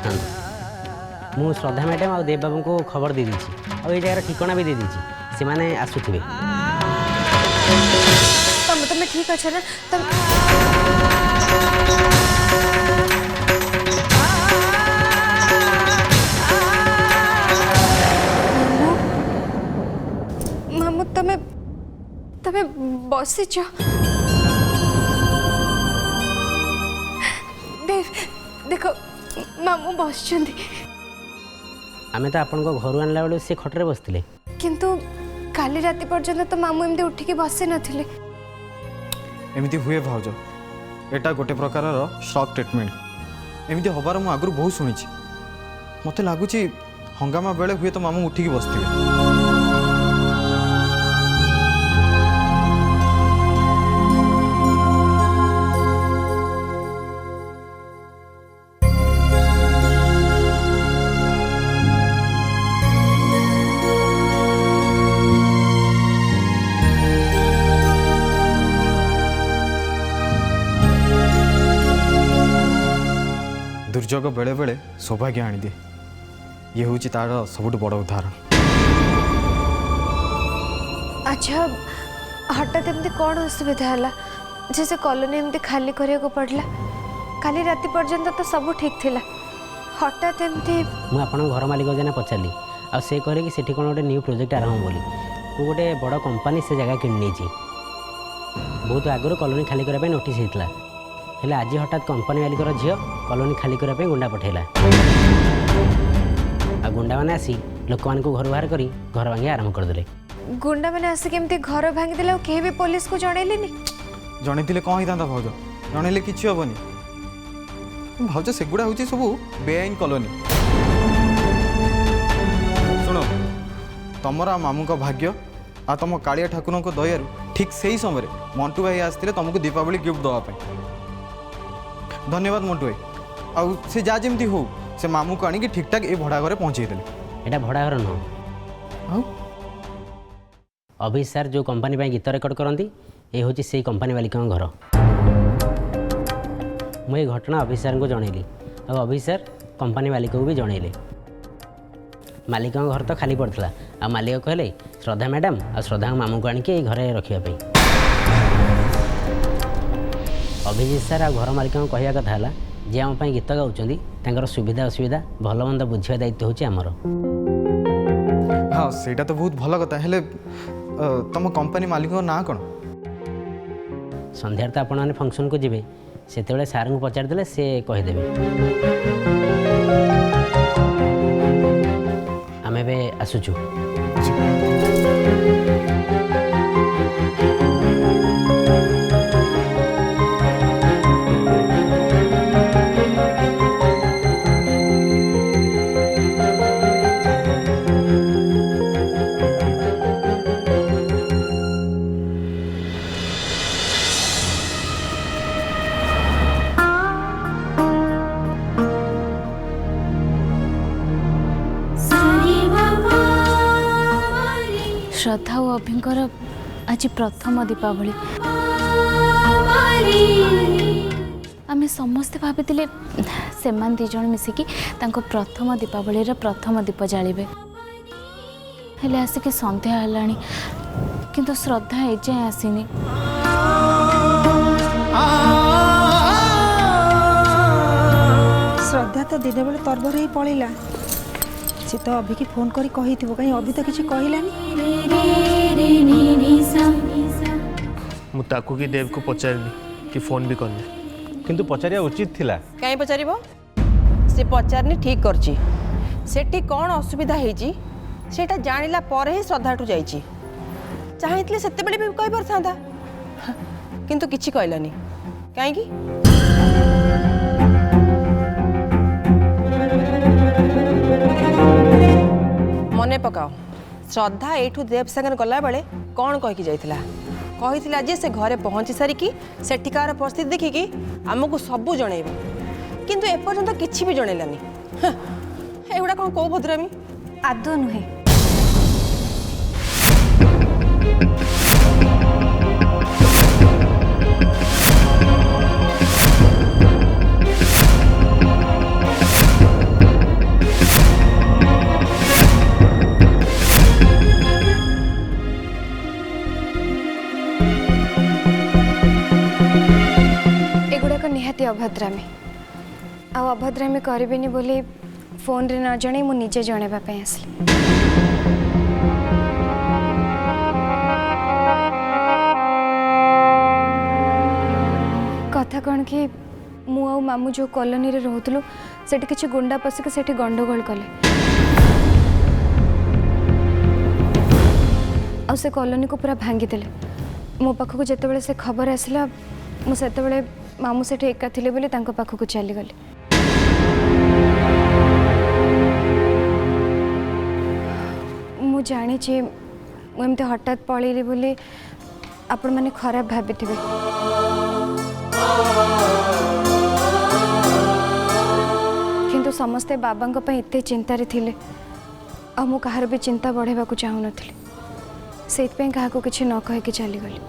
था मु श्रद्धा मैडम और देव बाबू को खबर दे दी और ये जगह ठिकाना भी दे दी से माने आसुथिबे तुम ठीक अच्छे ना तुम मामू तमे तमे बसीच देख मामू बस आमे तो आपन को घर आनला बेले से खटरे बसथिले किंतु काली राति पर्यंत तो मामू एमती उठिकी बसी नथिले एमती हुए भाउज एटा गोटे प्रकार शॉक ट्रीटमेंट एमती हबार मु आगु बहुत शुणी मत लगुच हंगामा बेले हुए तो मामू उठिकी बसथिबे दुर्जोग बेले बेले सौभाग्य आनी ये हूँ तार सब बड़ उदाहरण। अच्छा हठात एमती कौन असुविधा है जैसे कॉलोनी एमती खाली करने को पड़ला काली राति पर्यंत तो सब ठीक थिला हठात एमती मु आपन घर मालिक जना पचारि आ से कहे कि सेठी कोन गोटे न्यू प्रोजेक्ट आरंभ बोली मु गोटे बड़ कंपनी से जगह किन नहीं बहुत आगु कॉलोनी खाली करने नोटिस होता हेले आज हठात कंपनी मालिकर झील कॉलोनी खाली करने गुंडा पठेला आ गुंडा मैंने आसी लोक मान घर बाहर करी घर भांगी आरंभ करदे गुंडा मैंने आसिक एमती घर भांगी देले केही भी पुलिस को जणैलेनी जनईले कौन होता भाउज जनईले किसी हेनी भाउज सेगुड़ा हूँ सब बेआईन कॉलोनी शुण तुमर मामू का भाग्य आ तुम कालिया ठाकुर को दयारू ठीक से समय मंटू भाई आसते तुमको दीपावली गिफ्ट देवाई धन्यवाद मंटू भाई आउ से जा जमी हो से मामू को आनिक ठीक ठाक ये भड़ा घरे पहुँचे देले एटा भड़ा घर नुह अभिष सार जो कंपनी गीत रेकर्ड करती ये हूँ से कंपनी मालिक घर मुझे घटना अभिष सार को जनइली और अभिष सार कंपनी मालिक को भी जनइले मालिक घर तो खाली पड़ता आ मालिक कहले श्रद्धा मैडम आ श्रद्धा मामू को आनिक घरे रखापी अभिजीत सार आ घर मालिक कहवा कथा है जी आम गीत गाँव सुविधा असुविधा भल मंद बुझा दायित्व हूँ आमर हाँ सेटा तो बहुत भल कथा हेले तुम कंपनी मालिक ना कौन संध्यार तो आपण मैंने फंक्शन को जी से सार को पचारिदेले सी कहीदेवे आम ए आसुचु श्रद्धा और अभिंकर आज प्रथम दीपावली आमे समस्ते भाभी से दिज मिसिकी प्रथम दीपावली प्रथम दीप जालिबे हेले आसिक संध्या हलानी किंतु श्रद्धा एजाए आसीनी श्रद्धा तो दिन बेले तरबर ही पलैला सी तो अभी की फोन करी कही कहीं अभी तो किसी कहलानी मुझे कि देव को पचारनी कि फोन भी करनी किंतु पचारिया उचित थिला कहीं पचारिबो से पचारनी ठीक करची सेठी कौन असुविधा होईची सेटा जानिला पर ही श्रद्धाठू जाईची चाहितले सेते बेले भी कहि परथांदा किंतु किछि कहलानी काहेकि मने पकाओ श्रद्धा एठू देव संगे गला बेले कौन कहीकि जाइथिला कही जे से घरे पहुँची सारिकी सेठिकार परिस्थिति देखिकी आमको सबू जनइब किंतु एपर्यंत किछि भी जनइलानी एगुड़ा कौन कौ भद्रामी आदौ नुहे निहाती अभद्रामी आ अभद्रामी करेनि बोली फोन रे न जणे मु निजे जणेबा पई आसली। कथा कौन कि मु आ मामू जो कॉलोनी रे रहूतलु सेठी किछि गुंडा पसिक सेठी गंडगोल कले आ से कॉलोनी को पूरा भांगी देले। मो पाखक जेतेबेले से खबर आसला मु सेतेबेले मामू सेठी एका थिले बोली तांको पाखक चली गली। मु जानी छी मु एमते हठात पळेली बोली आपण माने खराब भाबिथिबे किंतु समस्ते बाबांक पई एते चिंता रे थिले आ मु कहार भी चिंता बढ़ेबा को चाहू नथिले सेत पे कहा को किछि न कहे के चली गली।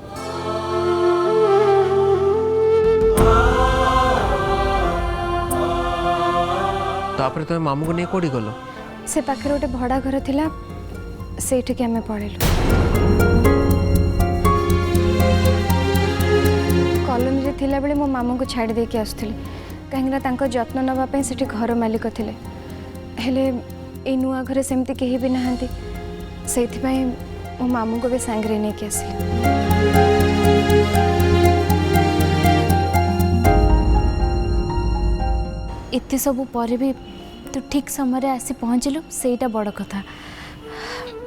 तापर तुम मामू को नहीं कोड़ी गलो से पाखे गोटे भड़ा घर थिला सेठी के हमें पळेलु। कॉलोनी रे थिला बेले मो मामू को छाड़ी दे के आसुथिले कहीं तांको जत्न नबा पई सेठी घर मालिक थिले हेले ए नुआ घरे सेमती केही भी नहांती सेथि पई मो मामू को भी सांगरे नहीं के आसली। एते सबु पर भी तू ठीक समय आसी पहुँचलु सेटा बड़ कथा।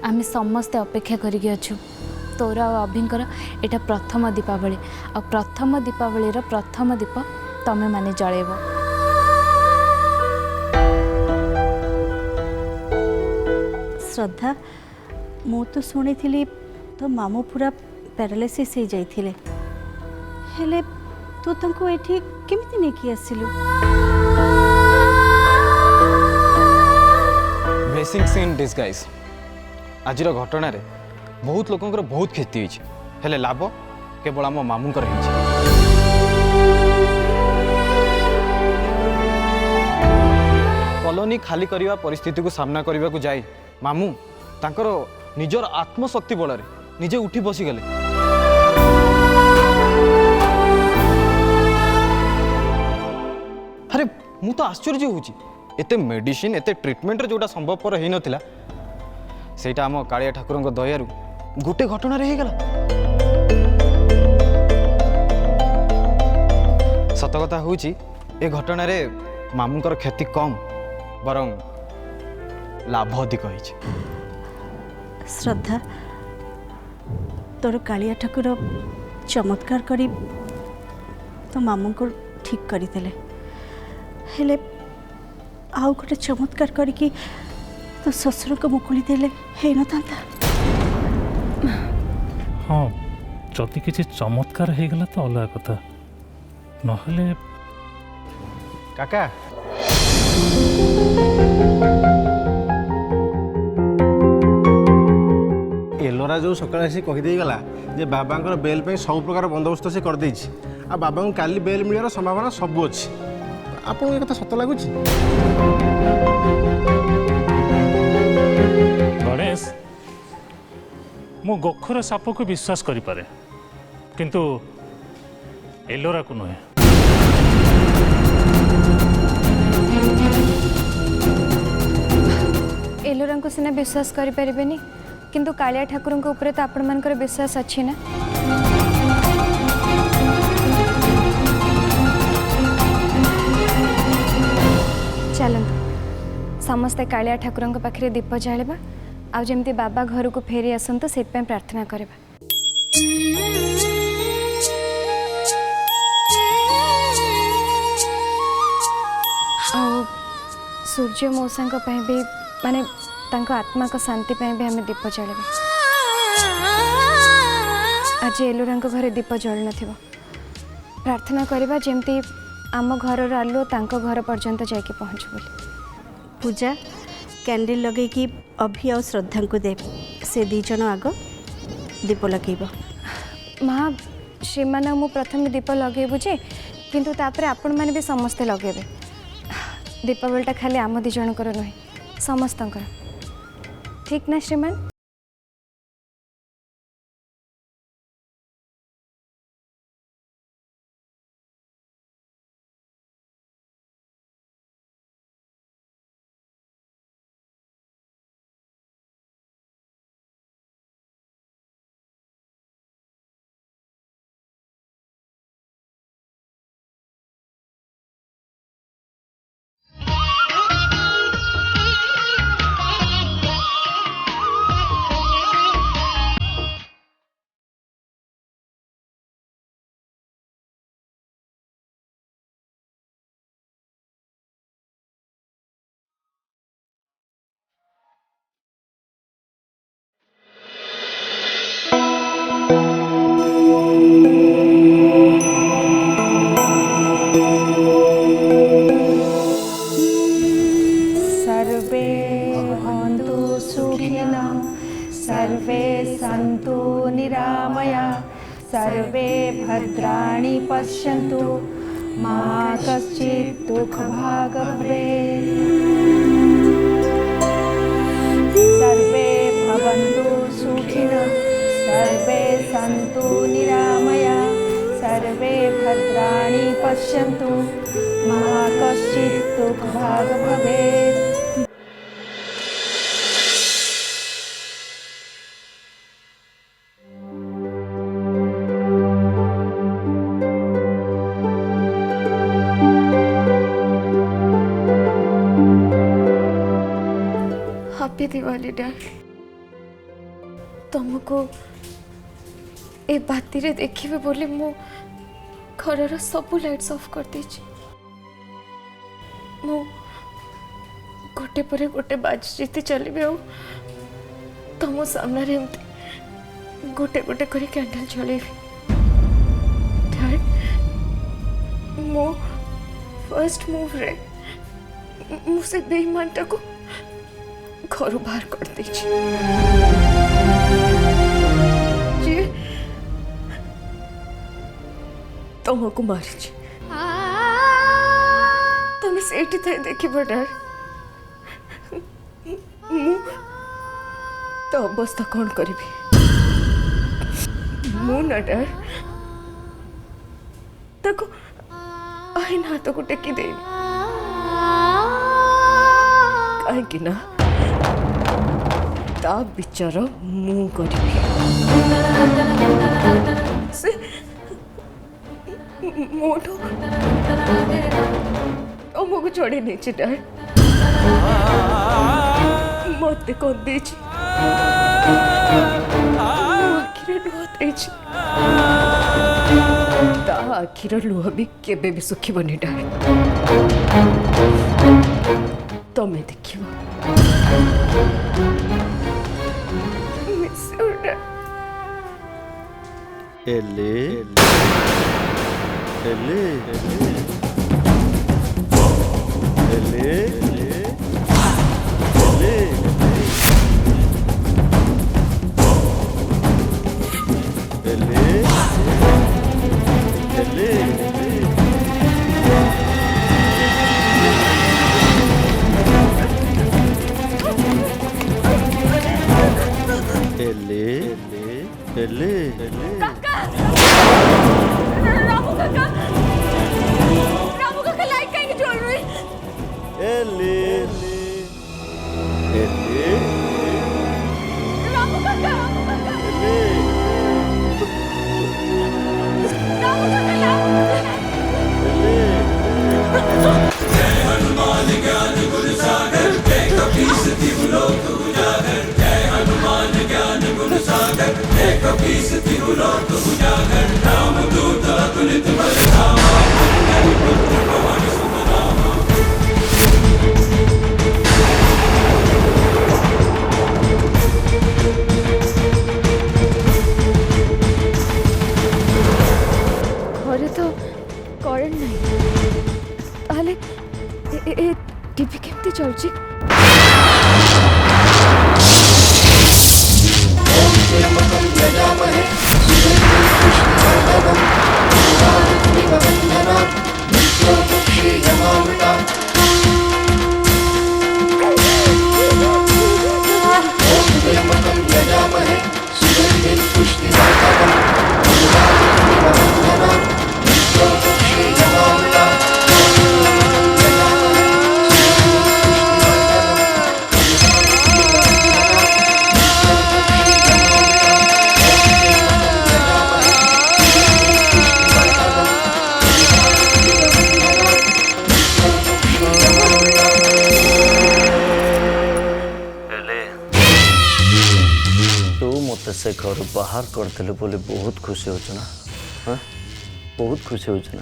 आमे समस्ते अपेक्षा करिक अछु तोर आ अभिंकर एटा प्रथम दीपावली आ प्रथम दीपावली रो प्रथम दीप तमे माने जळेबो। श्रद्धा मु तो शुणी थी तो मामू पूरा पैरालिसिस हो जाइथिले हेले तू तुमको एठी केमिति नेकी आसिलु? Blessings in disguise. आज घटना रे बहुत लोकंकर बहुत क्षति होइछ हेले लाभ केवल आम मामूंकर होइछ। कॉलोनी खाली करने परिस्थिति को सामना करने को जाए मामू तांकर निजर आत्मशक्ति बल निजे उठी बसीगले। अरे मु तो आश्चर्य होउची एते मेडिसिन एते ट्रीटमेंट जोटा संभवपर हो नथिला सेटा आम कालिया ठाकुर दयारु गोटे घटना रे गला। सत कथा होउची ए घटना रे मामूंकर क्षति कम बरं लाभ अधिक होइछ। श्रद्धा तोर कालिया ठाकुर चमत्कार करी तो मामू को ठीक करदेले हेले आउ गोटे चमत्कार करके तो ससुर को मुकुली देले हे न था। हाँ जदि किसी चमत्कार हो गला तो अलग कथा नहले काका एलोरा जो सकाल आसी कहीदे गला जे बाबांकर बेल पे सब प्रकार बंदोबस्त से कर देछि आ बाबा को काली बेल मिलियार संभावना सब अच्छी आपको ये कथा सत लगुच? गणेश मु गोखर साप को विश्वास करि पारे किंतु एलोरा को नुहे। एलोरा को सिना विश्वास करि परिबेनी किंतु कालिया ठाकुर ऊपर तो आपण मानकर विश्वास अच्छी ना। चलते समस्ते कालिया ठाकुर पाखे दीप जालिबा आ जमती बाबा घर को फेरी आसतु से प्रार्थना करबा। सूर्य मौसा भी माने तांको आत्मा को शांति भी आम दीप जलिबा। आज एलोरा घरे दीप जल न प्रार्थना करबा जमती आम घर आलु तांको घर पर्यंत जाके पहुँच बोली। पूजा कैंडल लगे कि अभी आ श्रद्धा को दे से दी जन आग दीप लगेब। माँ श्रीमान मु प्रथम दीप लगेबु जे किंतु तापर आपण माने भी समस्ते लगेबे। दीपावलीटा खाली आम दी जनकर नुहे समस्तंकर ठीक ना श्रीमान? सन्तु निरामया सर्वे भद्राणि पश्यन्तु मा कश्चित् दुःखभाग् भवेत् सर्वे भवन्तु सुखिनः सर्वे सन्तु निरामया सर्वे भद्राणि पश्यन्तु मा कश्चित् दुःखभाग् भवेत्। Happy Diwali dad. तुमको ए बाती रे देखिबे बोली मु घरर सब लाइट्स ऑफ कर दीची। मु गोटे पर गोटे बाज जीती चलिबे और तुम सामने रे एमती गोटे गोटे करी कैंडल जलेबी। डैड मो फर्स्ट मूव रे मुझे बेईमानटा को घर बाहर कर दीजिए। तुमको मारी तुम सेठी थे देखी डर तो अवस्था कौन करी मु ना डर ताको आईन हाथ को टेकी दे कहीं ना ता विचार मु करी से मोटो तुमको छोड़ी नहीं डर मत कौन दे आखिर लुह दे आखिर लुह भी केबे भी सुखिबनी डर तमें देखिब एले एले एले रामू काका लाइट कहीं जल रही रामू काका घरे तो करेन्ट नहीं टीवी केमती चलची से घर बाहर करदेलु बोले बहुत खुशी होच ना हाँ बहुत खुशी होच ना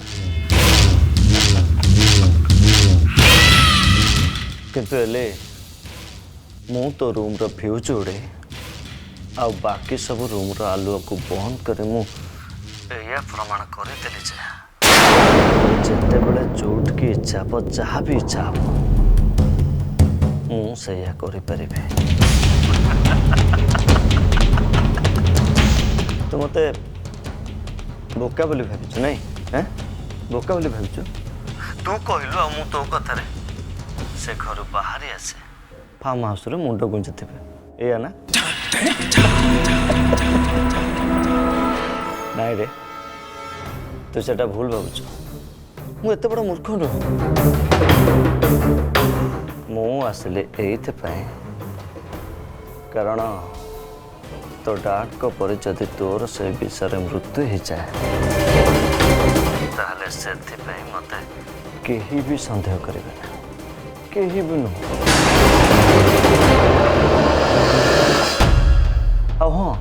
किंतु एले मु तो रूम रो फ्यूज उड़े आ बाकी सब रूम रो आलुआ को बंद करे मु या प्रमाण कर देली जेते बड़े जोट की इच्छा हो जहाँ भी इच्छा हो मु से या करि परिबे मत बोका बोली भाविଛୁ नहीं हैं बोका बोली भाविଛୁ तू कहलु आ मु तो कथारे से घर बाहरी आसे फार्म हाउस रे मुंड गुंजुथिबे एया ना नाई रे तू सेटा भूल भावुଛୁ मु एते बड़ मूर्ख नु मु आसले एइथे पाए कारण तो डाट को पर जदि तोर से विषय मृत्यु हो जाए ताहले से मत केही भी संदेह करेंगे ना केही भी नुह हाँ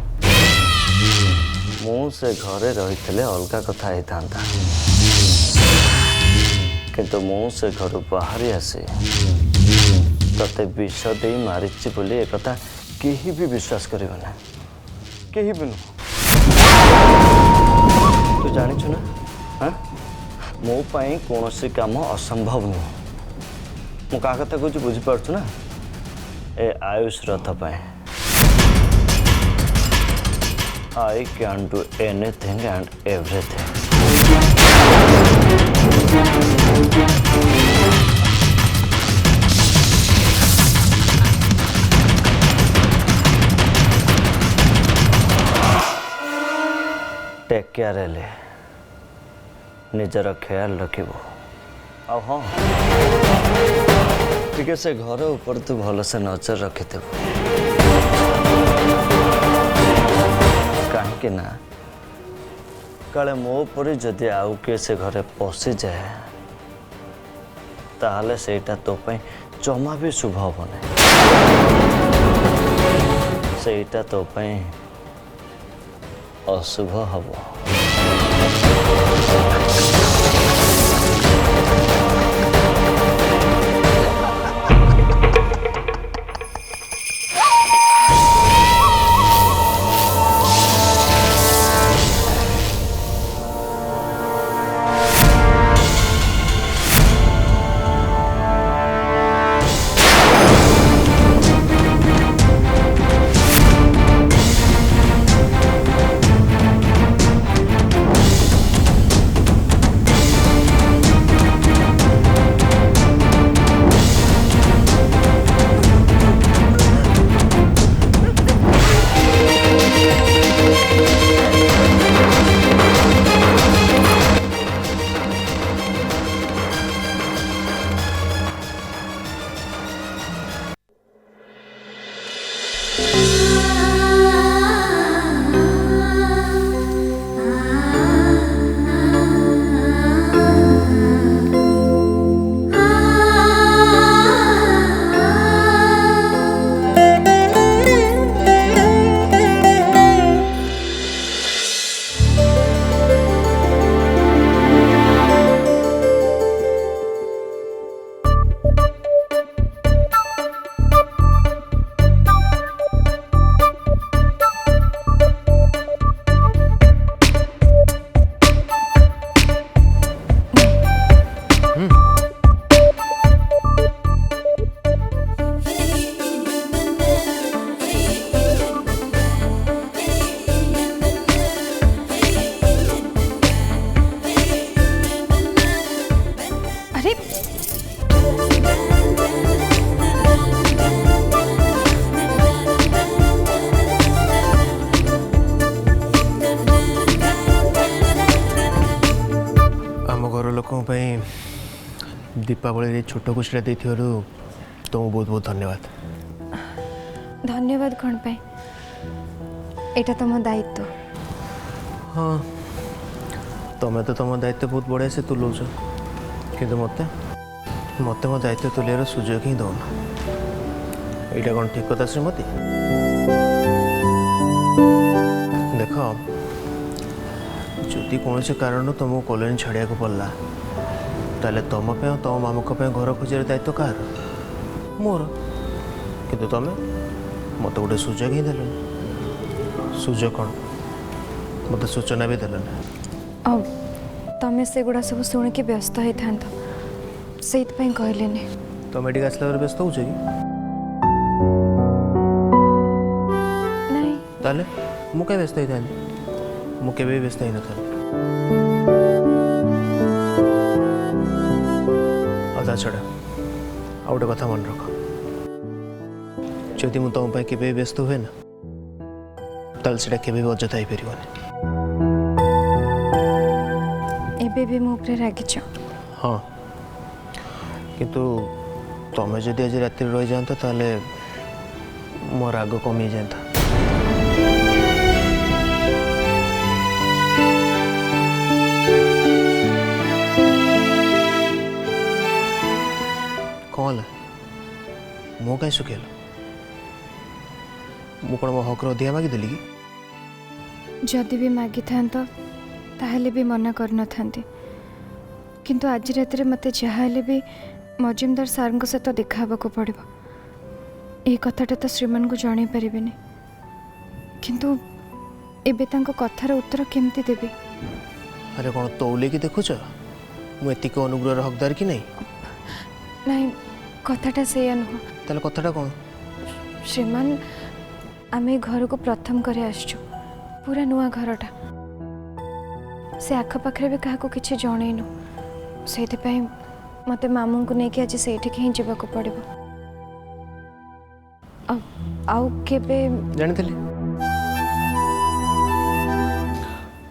मु से घरे रही अलग कथा होता किंतु मु से घर बाहरी आसे तते विष दे मारिची बोली एक कथा केही भी विश्वास करेंगे ना केही भी नुह तू जानिछु ना हाँ मो पाई कौन सी काम असंभव नुह मु का कथा कहूँ बुझीपारछु ना ए आयुष रथ पाए I can do anything and everything. Take care ले निजर ख्याल रखिबो आ हाँ ठीक से घर ऊपर तू भल से नजर रखिथबो कहीं ना काले मो पर जदि आउ किए से घरे पशि जाए ताहले सेटा तो पे जमा भी शुभ हेनी सेटा तो पे अशुभ हम दीपावली छोट खुशी दे तुमको बहुत बहुत धन्यवाद धन्यवाद कौन पाए एटा तुम दायित्व हाँ तुम्हें तो तुम दायित्व बहुत बढ़िया से तुलाऊच कि मत मत मो दायित्व तुलियार सुजोग ही दौन यहाँ कौन ठीक कथा श्रीमती देख जदि कौन से कारण तुमको कॉलोनी छाड़िया पड़ला ताले तुम तुम मामुक घर खोजार दायित्व कहार मोर किंतु तुम मत गोटे सुजोग ही देल सुजोग कौन मत सूचना भी देल तमें से गुड़ा सब शुणिकी व्यस्त होता से कहले तो मेडिक आसला व्यस्त हो नहीं ताले मु क्या व्यस्त होता ମୁଁ କେବେ ବି ବ୍ୟସ୍ତ ହେଇନଥାନ୍ତି। ଆଉ ତା ଛଡ଼ା ଆଉ ଗୋଟେ କଥା ମନେ ରଖ, ଯଦି ମୁଁ ତୁମ ପାଇଁ କେବେ ବି ବ୍ୟସ୍ତ ହୁଏ ନା ତାହେଲେ ସେଇଟା କେବେ ବି ଅଯଥା ହେଇପାରିବନି। ଏବେ ବି ମୋ ଉପରେ ରାଗିଛ? ହଁ, କିନ୍ତୁ ତମେ ଯଦି ଆଜି ରାତିରେ ରହିଯାଆନ୍ତ ତାହେଲେ ମୋ ରାଗ କମିଯାଆନ୍ତା। କ'ଣ ହେଲା? ମୁଁ କାହିଁ ଶୁଖେଇଲ? ମୁଁ କ'ଣ ମୋ ହକର ଅଧିକା ମାଗିଦେଲି କି? ଯଦି ବି ମାଗିଥାନ୍ତ ତାହେଲେ ବି ମନା କରିନଥାନ୍ତି, କିନ୍ତୁ ଆଜି ରାତିରେ ମୋତେ ଯାହା ହେଲେ ବି ମଜୁମଦାର ସାର୍ଙ୍କ ସହିତ ଦେଖା ହେବାକୁ ପଡ଼ିବ। ଏହି କଥାଟା ତ ଶ୍ରୀମାନଙ୍କୁ ଜଣାଇ ପାରିବିନି, କିନ୍ତୁ ଏବେ ତାଙ୍କ କଥାର ଉତ୍ତର କେମିତି ଦେବି? ଆରେ କ'ଣ ତଉଲେଇକି ଦେଖୁଛ ମୁଁ ଏତିକି ଅନୁଗ୍ରହର ହକଦାର କି ନାହିଁ? ନାଇଁ, କଥାଟା ସେଇଆ ନୁହଁ। ତାହେଲେ କଥାଟା କ'ଣ? ଶ୍ରୀମାନ, ଆମେ ଏ ଘରକୁ ପ୍ରଥମ କରି ଆସିଛୁ, ପୁରା ନୂଆ ଘରଟା। ସେ ଆଖପାଖରେ ବି କାହାକୁ କିଛି ଜଣେଇନୁ, ସେଇଥିପାଇଁ ମୋତେ ମାମୁଙ୍କୁ ନେଇକି ଆଜି ସେଇଠିକି ହିଁ ଯିବାକୁ ପଡ଼ିବ। ଆଉ କେବେ? ଜାଣିଥିଲି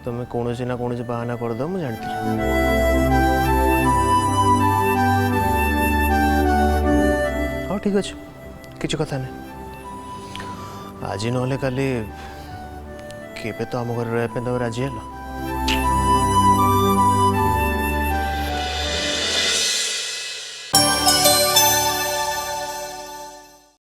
ତୁମେ କୌଣସି ନା କୌଣସି ବାହାନା କରିଦେବ, ମୁଁ ଜାଣିଥିଲି। ହଉ ଠିକ୍ ଅଛି, କିଛି କଥା ନାହିଁ। ଆଜି ନହେଲେ କାଲି କେବେ ତ ଆମ ଘରେ ରହିବା ପାଇଁ ତମେ ରାଜି ହେଲ?